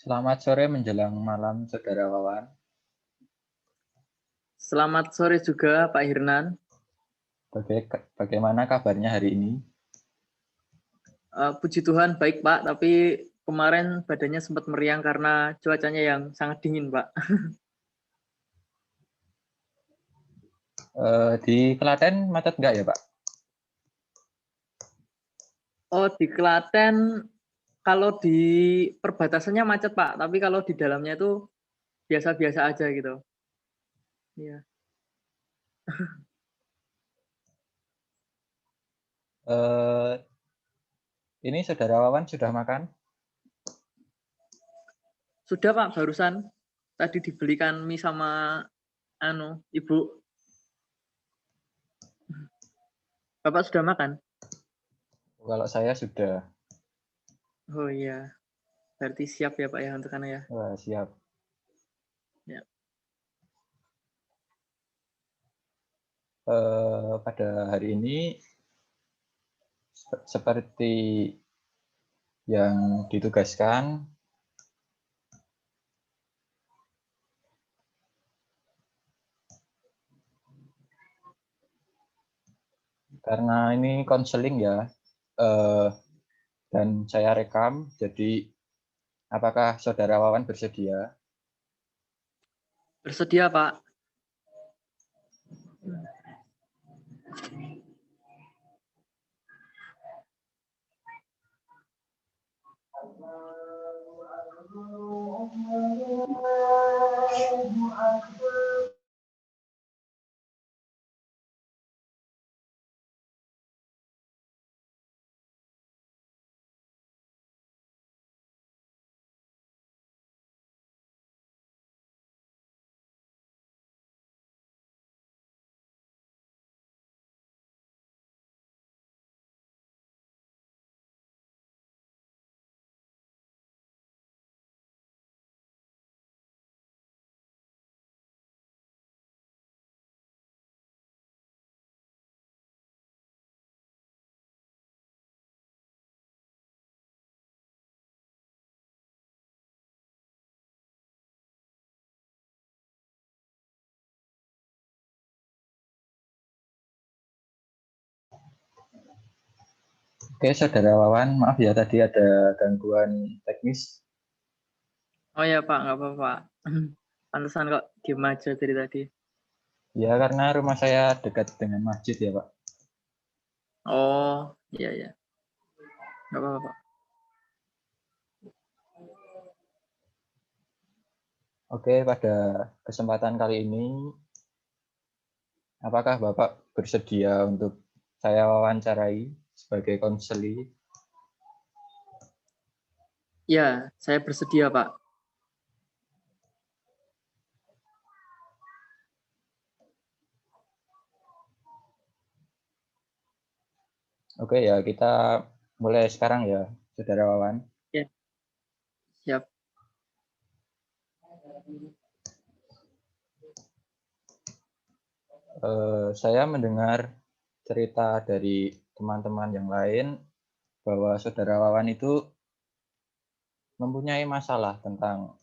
Selamat sore menjelang malam, Saudara Wawan. Selamat sore juga Pak Hirnan. Bagaimana kabarnya hari ini? Puji Tuhan baik Pak, tapi kemarin badannya sempat meriang karena cuacanya yang sangat dingin Pak. Di Klaten macet nggak ya, Pak? Oh di Klaten kalau di perbatasannya macet Pak, tapi kalau di dalamnya itu biasa-biasa aja gitu. Iya. Eh, ini Saudara Wawan sudah makan? Sudah Pak, barusan tadi dibelikan mie sama Ibu. Bapak sudah makan? Kalau saya sudah. Oh iya, berarti siap ya Pak ya untuk anak ya. Wah, siap. Ya. Pada hari ini, seperti yang ditugaskan, karena ini konseling ya, dan saya rekam, jadi apakah Saudara Wawan bersedia? Bersedia Pak. Oke, Saudara Wawan, maaf ya tadi ada gangguan teknis. Oh ya Pak, nggak apa-apa. Pantesan kok diem aja dari tadi. Ya, karena rumah saya dekat dengan masjid ya, Pak. Oh, iya ya. Nggak apa-apa Pak. Oke, pada kesempatan kali ini, apakah Bapak bersedia untuk saya wawancarai sebagai konseli? Ya, saya bersedia Pak. Oke ya, kita mulai sekarang ya, Saudara Wawan. Ya, siap. Saya mendengar cerita dari teman-teman yang lain bahwa Saudara Wawan itu mempunyai masalah tentang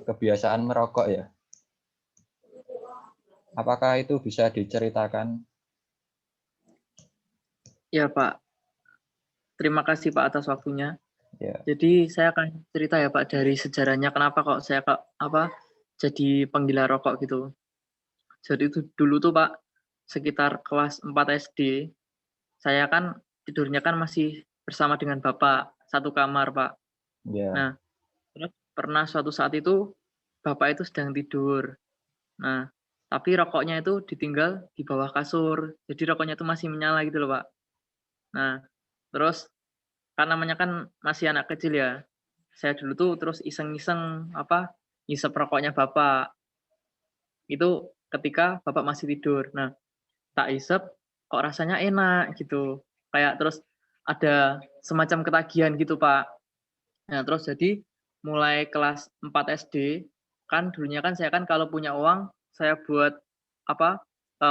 kebiasaan merokok ya. Apakah itu bisa diceritakan? Ya Pak, terima kasih Pak atas waktunya. Ya, Jadi saya akan cerita ya Pak dari sejarahnya kenapa kok saya jadi penggila rokok gitu. Jadi itu dulu tuh Pak, sekitar kelas 4 SD, saya kan tidurnya kan masih bersama dengan bapak, satu kamar Pak. ya, Nah, terus pernah suatu saat itu bapak itu sedang tidur. Nah, tapi rokoknya itu ditinggal di bawah kasur. Jadi rokoknya itu masih menyala gitu loh, Pak. Nah, terus kan namanya kan masih anak kecil ya. Saya dulu tuh terus iseng-iseng ngisep rokoknya bapak. Itu ketika bapak masih tidur. Nah, tak isep kok rasanya enak gitu. Kayak terus ada semacam ketagihan gitu, Pak. Nah, terus jadi mulai kelas 4 SD, kan dulunya kan saya kan kalau punya uang, saya buat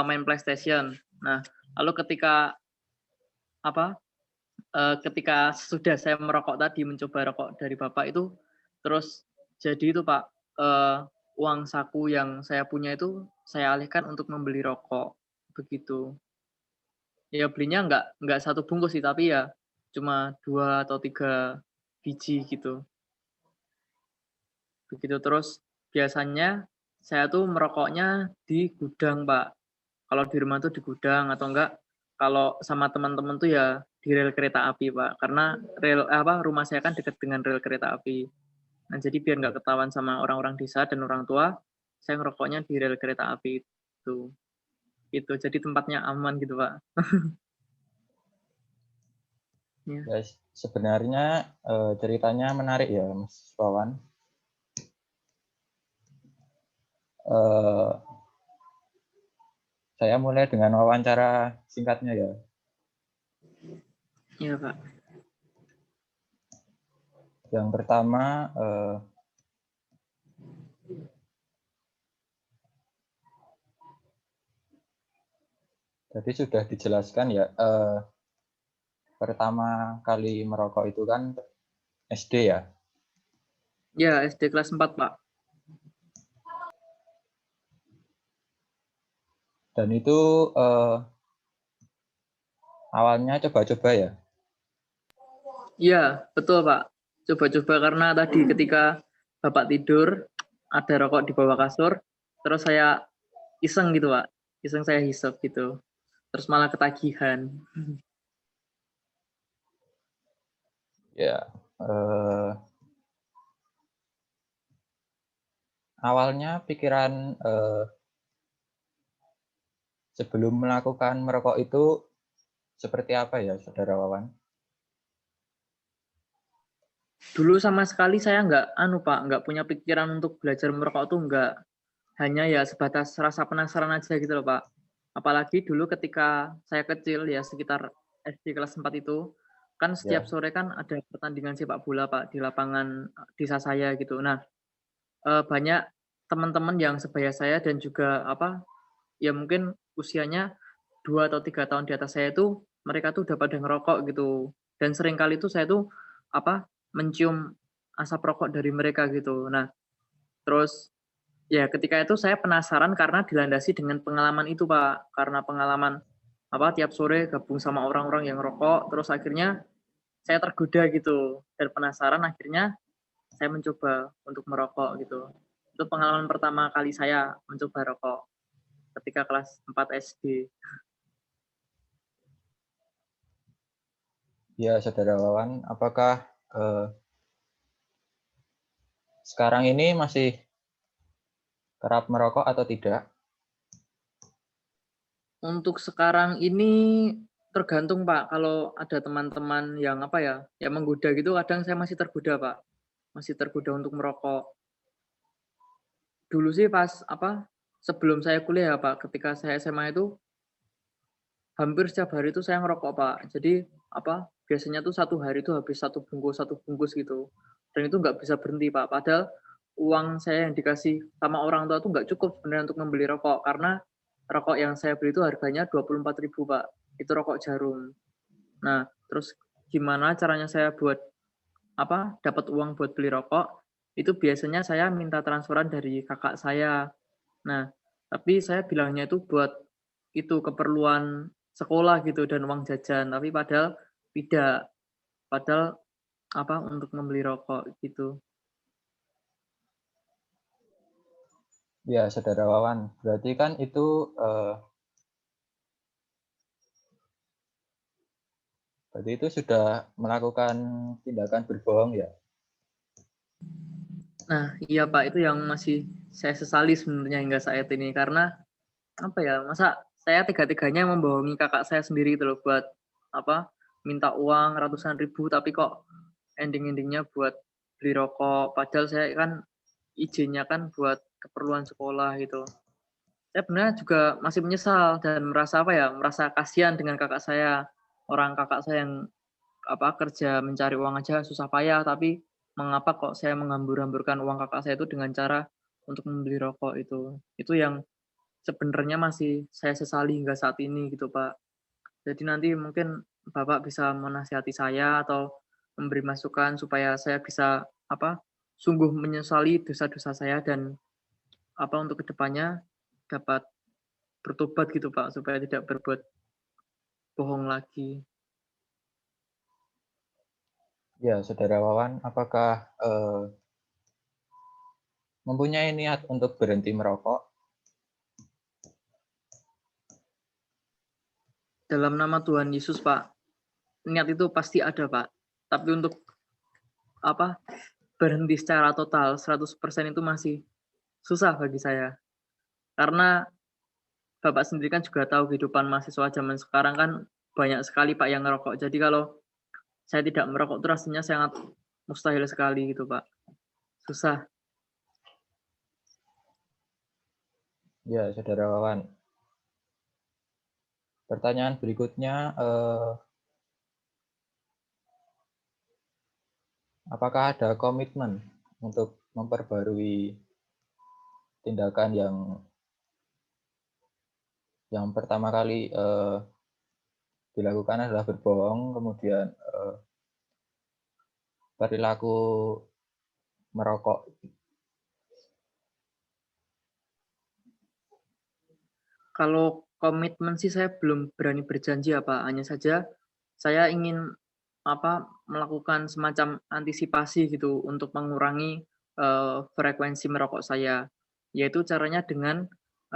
main PlayStation. Nah, lalu ketika apa ketika sudah saya merokok tadi, mencoba rokok dari bapak itu, terus jadi itu Pak, uang saku yang saya punya itu saya alihkan untuk membeli rokok, begitu. Ya belinya nggak satu bungkus sih, tapi ya cuma 2 atau 3 biji gitu, begitu. Terus biasanya saya tuh merokoknya di gudang, Pak. Kalau di rumah tuh di gudang atau enggak kalau sama teman-teman tuh ya di rel kereta api, Pak. Karena rumah saya kan dekat dengan rel kereta api. Nah, jadi biar nggak ketahuan sama orang-orang desa dan orang tua, saya ngerokoknya di rel kereta api itu. Itu, jadi tempatnya aman gitu, Pak. Ya. Ya, sebenarnya ceritanya menarik ya, Mas Wawan. Eh, saya mulai dengan wawancara singkatnya ya. Iya, Pak. Yang pertama, tadi sudah dijelaskan ya. Pertama kali merokok itu kan SD ya. Ya, SD kelas 4, Pak. Dan itu awalnya coba-coba ya. Iya, betul, Pak. Coba-coba karena tadi ketika Bapak tidur, ada rokok di bawah kasur, terus saya iseng gitu, Pak. Iseng saya hisap gitu. Terus malah ketagihan. Ya. Awalnya pikiran sebelum melakukan merokok itu seperti apa ya, Saudara Wawan? Dulu sama sekali saya Pak, nggak punya pikiran untuk belajar merokok tuh nggak. Hanya ya sebatas rasa penasaran aja gitu loh, Pak. Apalagi dulu ketika saya kecil ya sekitar SD kelas 4 itu, kan setiap Ya. sore kan ada pertandingan sepak bola, Pak, di lapangan desa saya gitu. Nah, banyak teman-teman yang sebaya saya dan juga ya mungkin usianya 2 atau 3 tahun di atas saya itu, mereka tuh udah pada ngerokok gitu. Dan sering kali tuh saya tuh mencium asap rokok dari mereka gitu. Nah, terus ya ketika itu saya penasaran karena dilandasi dengan pengalaman itu, Pak. Karena pengalaman tiap sore gabung sama orang-orang yang rokok, terus akhirnya saya tergoda gitu dan penasaran akhirnya saya mencoba untuk merokok gitu. Itu pengalaman pertama kali saya mencoba rokok ketika kelas 4 SD. Ya, Saudara Wawan, apakah sekarang ini masih kerap merokok atau tidak? Untuk sekarang ini tergantung, Pak. Kalau ada teman-teman yang yang menggoda gitu kadang saya masih tergoda, Pak. Masih tergoda untuk merokok. Dulu sih pas sebelum saya kuliah ya, Pak, ketika saya SMA itu hampir setiap hari itu saya ngerokok, Pak. Jadi biasanya tuh satu hari itu habis satu bungkus gitu. Dan itu nggak bisa berhenti, Pak. Padahal uang saya yang dikasih sama orang tua tuh nggak cukup sebenarnya untuk membeli rokok karena rokok yang saya beli itu harganya 24.000, Pak. Itu rokok jarum. Nah, terus gimana caranya saya buat dapat uang buat beli rokok? Itu biasanya saya minta transferan dari kakak saya. Nah, tapi saya bilangnya itu buat itu keperluan sekolah gitu dan uang jajan, tapi padahal tidak. Padahal untuk membeli rokok gitu. Ya, Saudara Wawan, berarti kan itu sudah melakukan tindakan berbohong ya? Nah, iya Pak, itu yang masih saya sesali sebenarnya hingga saat ini karena masa saya tega-teganya membohongi kakak saya sendiri gitu loh buat minta uang ratusan ribu tapi kok ending-endingnya buat beli rokok. Padahal saya kan izinnya kan buat keperluan sekolah gitu. Saya sebenarnya juga masih menyesal dan merasa kasihan dengan kakak saya. Orang kakak saya yang kerja mencari uang aja susah payah, tapi mengapa kok saya menghambur-hamburkan uang kakak saya itu dengan cara untuk membeli rokok itu. Itu yang sebenarnya masih saya sesali hingga saat ini gitu, Pak. Jadi nanti mungkin Bapak bisa menasihati saya atau memberi masukan supaya saya bisa sungguh menyesali dosa-dosa saya dan untuk kedepannya dapat bertobat gitu Pak, supaya tidak berbuat bohong lagi. Ya, Saudara Wawan, apakah mempunyai niat untuk berhenti merokok? Dalam nama Tuhan Yesus Pak, niat itu pasti ada Pak. Tapi untuk berhenti secara total 100% itu masih susah bagi saya. Karena Bapak sendiri kan juga tahu kehidupan mahasiswa zaman sekarang kan banyak sekali Pak yang ngerokok. Jadi kalau saya tidak merokok itu rasanya sangat mustahil sekali gitu Pak. Susah. Ya, Saudara Wawan. Pertanyaan berikutnya, apakah ada komitmen untuk memperbarui tindakan yang pertama kali dilakukan adalah berbohong, kemudian perilaku merokok? Kalau komitmen sih saya belum berani berjanji ya Pak. Hanya saja saya ingin melakukan semacam antisipasi gitu untuk mengurangi frekuensi merokok saya. Yaitu caranya dengan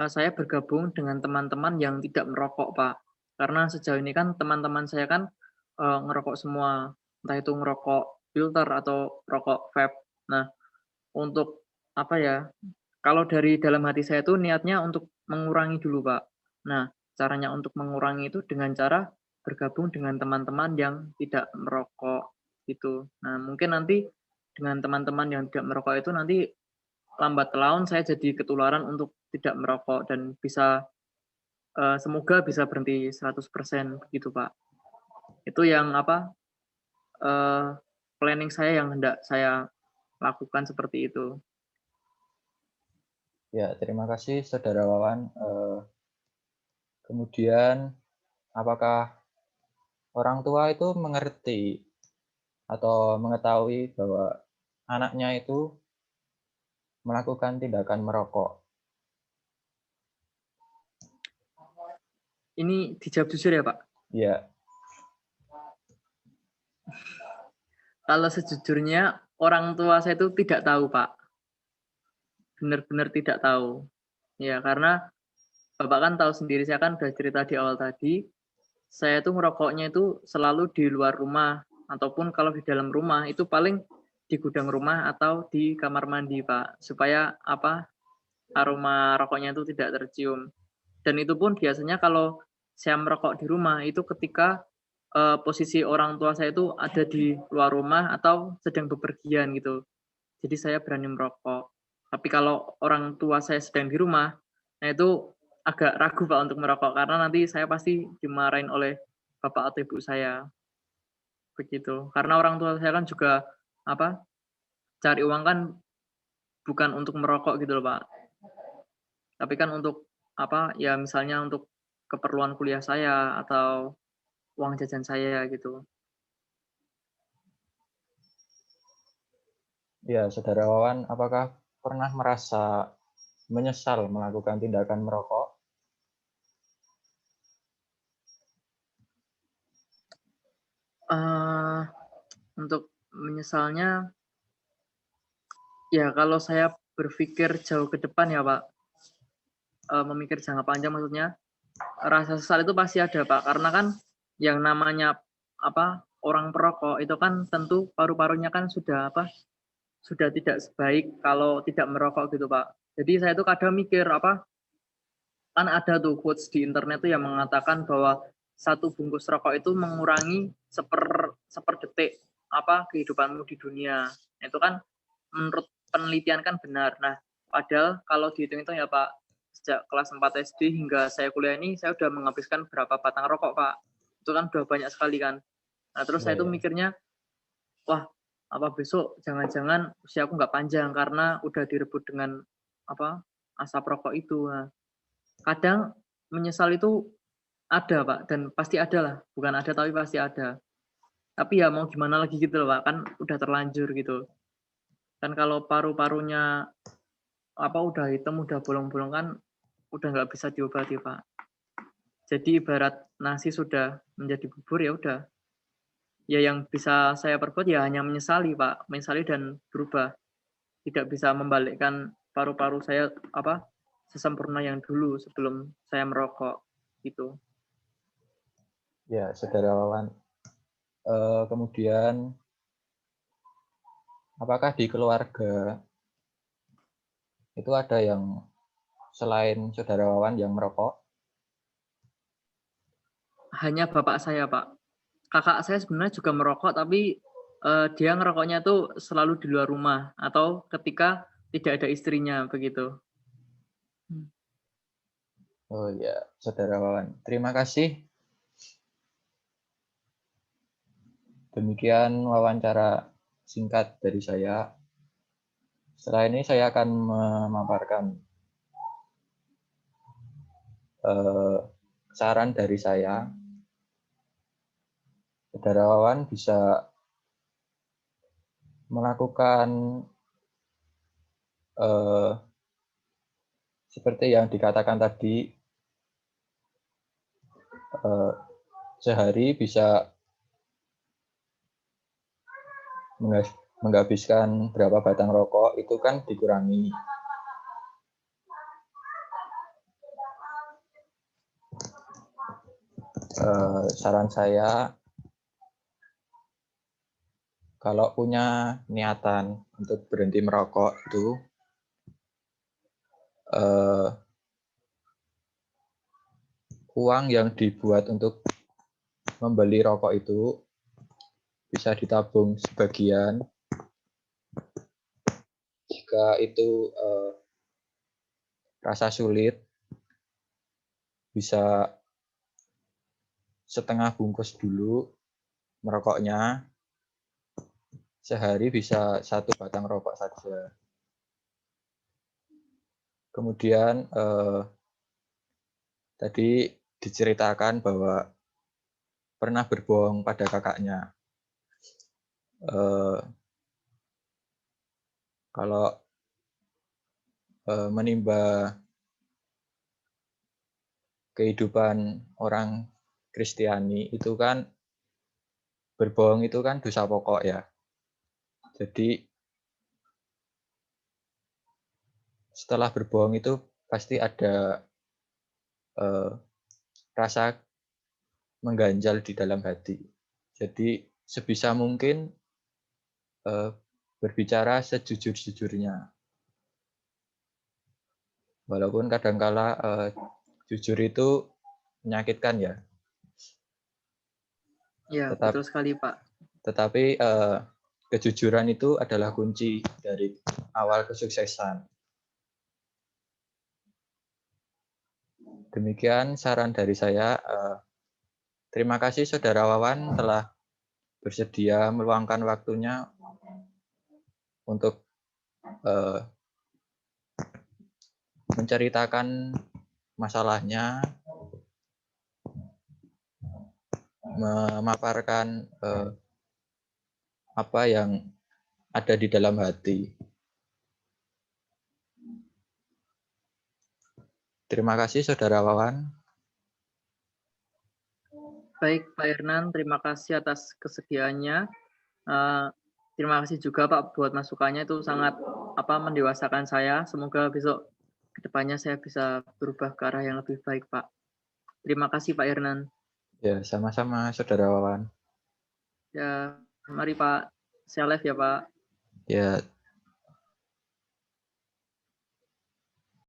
saya bergabung dengan teman-teman yang tidak merokok Pak. Karena sejauh ini kan teman-teman saya kan ngerokok semua, entah itu ngerokok filter atau rokok vape. Nah, untuk apa ya, kalau dari dalam hati saya tuh niatnya untuk mengurangi dulu, Pak. Nah, caranya untuk mengurangi itu dengan cara bergabung dengan teman-teman yang tidak merokok, gitu. Nah, mungkin nanti dengan teman-teman yang tidak merokok itu nanti lambat laun saya jadi ketularan untuk tidak merokok dan bisa, semoga bisa berhenti 100% begitu, Pak. Itu yang eee, planning saya yang hendak saya lakukan seperti itu. Ya, terima kasih Saudara Wawan. Kemudian, apakah orang tua itu mengerti atau mengetahui bahwa anaknya itu melakukan tindakan merokok? Ini dijawab jujur ya, Pak? Ya, Kalau sejujurnya orang tua saya itu tidak tahu, Pak. Benar-benar tidak tahu. Ya, karena Bapak kan tahu sendiri, saya kan udah cerita di awal tadi, saya tuh ngerokoknya itu selalu di luar rumah, ataupun kalau di dalam rumah itu paling di gudang rumah atau di kamar mandi, Pak. Supaya aroma rokoknya itu tidak tercium. Dan itu pun biasanya kalau saya merokok di rumah itu ketika posisi orang tua saya itu ada di luar rumah atau sedang bepergian gitu. Jadi saya berani merokok. Tapi kalau orang tua saya sedang di rumah, nah itu agak ragu Pak untuk merokok karena nanti saya pasti dimarahin oleh bapak atau ibu saya, begitu. Karena orang tua saya kan juga apa, cari uang kan bukan untuk merokok gitu loh Pak, tapi kan untuk ya misalnya untuk keperluan kuliah saya atau uang jajan saya gitu. ya, Saudara Wawan, apakah pernah merasa menyesal melakukan tindakan merokok? Eee, untuk menyesalnya, ya kalau saya berpikir jauh ke depan ya Pak, memikir jangka panjang maksudnya, rasa sesal itu pasti ada Pak, karena kan yang namanya orang perokok itu kan tentu paru-parunya kan sudah tidak sebaik kalau tidak merokok gitu Pak. Jadi saya tuh kadang mikir kan ada tuh quotes di internet tuh yang mengatakan bahwa satu bungkus rokok itu mengurangi seperdetik kehidupanmu di dunia. Itu kan menurut penelitian kan benar. Nah, padahal kalau dihitung-hitung ya Pak, sejak kelas 4 SD hingga saya kuliah ini saya udah menghabiskan berapa batang rokok Pak. Itu kan udah banyak sekali kan. Nah, terus Ya, saya tuh ya. mikirnya, wah besok jangan-jangan usia aku nggak panjang karena udah direbut dengan asap rokok itu. Nah, kadang menyesal itu Ada, Pak, dan pasti ada lah, bukan ada tapi pasti ada. Tapi ya mau gimana lagi gitu loh, Pak, kan udah terlanjur gitu. Kan kalau paru-parunya, udah hitam, udah bolong-bolong kan udah nggak bisa diobati, Pak. Jadi ibarat nasi sudah menjadi bubur, ya udah. Ya yang bisa saya perbuat ya hanya menyesali, Pak, menyesali dan berubah. Tidak bisa membalikkan paru-paru saya, sesempurna yang dulu sebelum saya merokok, gitu. Ya, Saudara Wawan. Kemudian, apakah di keluarga itu ada yang selain Saudara Wawan yang merokok? Hanya bapak saya, Pak. Kakak saya sebenarnya juga merokok, tapi, dia ngerokoknya tuh selalu di luar rumah atau ketika tidak ada istrinya, begitu. Mmm. Oh ya, Saudara Wawan. Terima kasih. Demikian wawancara singkat dari saya. Setelah ini saya akan memaparkan saran dari saya. Saudara Wawan bisa melakukan seperti yang dikatakan tadi, sehari bisa menghabiskan berapa batang rokok, itu kan dikurangi. Saran saya, kalau punya niatan untuk berhenti merokok itu, uang yang dibuat untuk membeli rokok itu bisa ditabung sebagian. Jika itu rasa sulit, bisa setengah bungkus dulu merokoknya. Sehari bisa 1 batang rokok saja. Kemudian tadi diceritakan bahwa pernah berbohong pada kakaknya. Kalau menimba kehidupan orang Kristiani itu kan berbohong itu kan dosa pokok ya. Jadi setelah berbohong itu pasti ada rasa mengganjal di dalam hati. Jadi sebisa mungkin berbicara sejujur-jujurnya. Walaupun kadangkala jujur itu menyakitkan ya. Ya, betul sekali, Pak. Tetapi kejujuran itu adalah kunci dari awal kesuksesan. Demikian saran dari saya. Terima kasih Saudara Wawan telah bersedia meluangkan waktunya untuk menceritakan masalahnya, memaparkan apa yang ada di dalam hati. Terima kasih Saudara Wawan. Baik, Pak Hernan, terima kasih atas kesediaannya. Terima kasih juga, Pak, buat masukannya, itu sangat mendewasakan saya. Semoga besok ke depannya saya bisa berubah ke arah yang lebih baik, Pak. Terima kasih, Pak Hernan. Ya, sama-sama Saudara Wawan. Ya, mari Pak. Saya live ya, Pak. Ya,